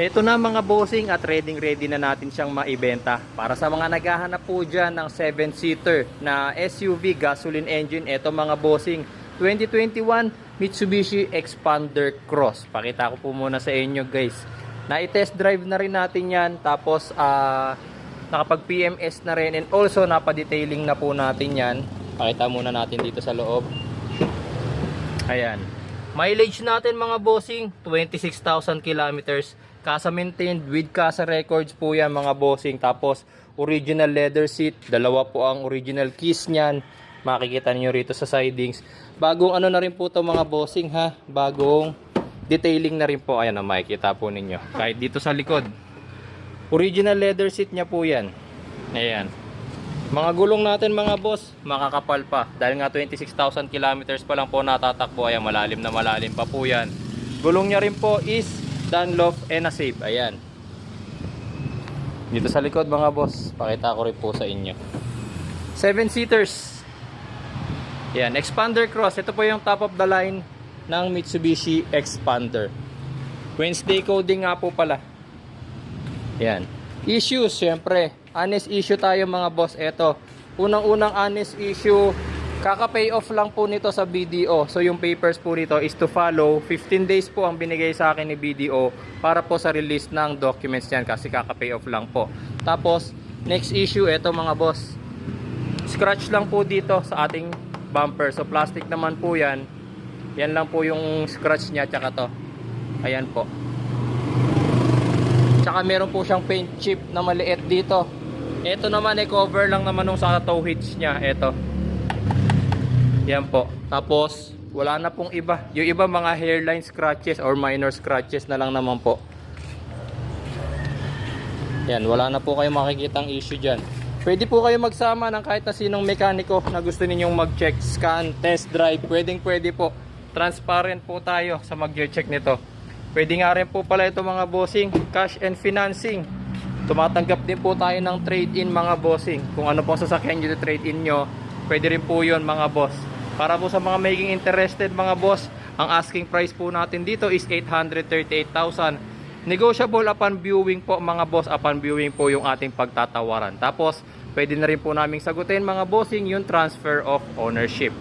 Ito na mga bossing, at ready na natin siyang maibenta. Para sa mga naghahanap po dyan ng 7-seater na SUV gasoline engine, ito mga bossing, 2021 Mitsubishi Expander Cross. Pakita ko po muna sa inyo guys. Na-test drive na rin natin yan, tapos nakapag PMS na rin, and also napadetailing na po natin yan. Pakita muna natin dito sa loob. Ayan. Mileage natin mga bossing, 26,000 kilometers. Kasa maintained with Kasa records po yan mga bossing. Tapos original leather seat, dalawa po ang original keys niyan. Makikita niyo rito sa sidings. Bagong ano na rin po to mga bossing ha. Bagong detailing na rin po. Ayan, makikita po ninyo. Kahit dito sa likod. Original leather seat niya po yan. Ayan. Mga gulong natin mga boss, makakapal pa. Dahil nga 26,000 kilometers pa lang po natatakbo. Ayan, malalim na malalim pa po yan. Gulong niya rin po is Dunlop N-Save. Ayan. Dito sa likod mga boss, pakita ko rin po sa inyo. 7-seaters. Ayan, Expander Cross. Ito po yung top of the line ng Mitsubishi Expander. Wednesday coding nga po pala. Ayan. Issues, syempre. Honest issue tayo mga boss. Ito, unang-unang honest issue, kaka-pay off lang po nito sa BDO. So yung papers po nito is to follow. 15 days po ang binigay sa akin ni BDO para po sa release ng documents yan, kasi kaka-pay off lang po. Tapos next issue, ito mga boss, scratch lang po dito sa ating bumper. So plastic naman po yan. Yan lang po yung scratch nya, tsaka to. Ayan po. Tsaka meron po siyang paint chip na maliit dito. Ito naman ay cover lang naman nung sa tow hitch nya. Ito. Yan po. Tapos wala na pong iba. Yung iba mga hairline scratches or minor scratches na lang naman po. Yan, wala na po kayong makikitang issue dyan. Pwede po kayo magsama ng kahit na sinong mekaniko na gusto ninyong mag-check, scan, test drive. Pwede po. Transparent po tayo sa mag-check nito. Pwede nga rin po pala ito mga bossing, cash and financing. Tumatanggap din po tayo ng trade-in mga bossing. Kung ano po sasakyan nyo to trade-in nyo, pwede rin po yun mga boss. Para po sa mga making interested mga boss, ang asking price po natin dito is 838,000. Negotiable upon viewing po mga boss. Upon viewing po yung ating pagtatawaran. Tapos pwede na rin po naming sagutin mga bossing yung transfer of ownership.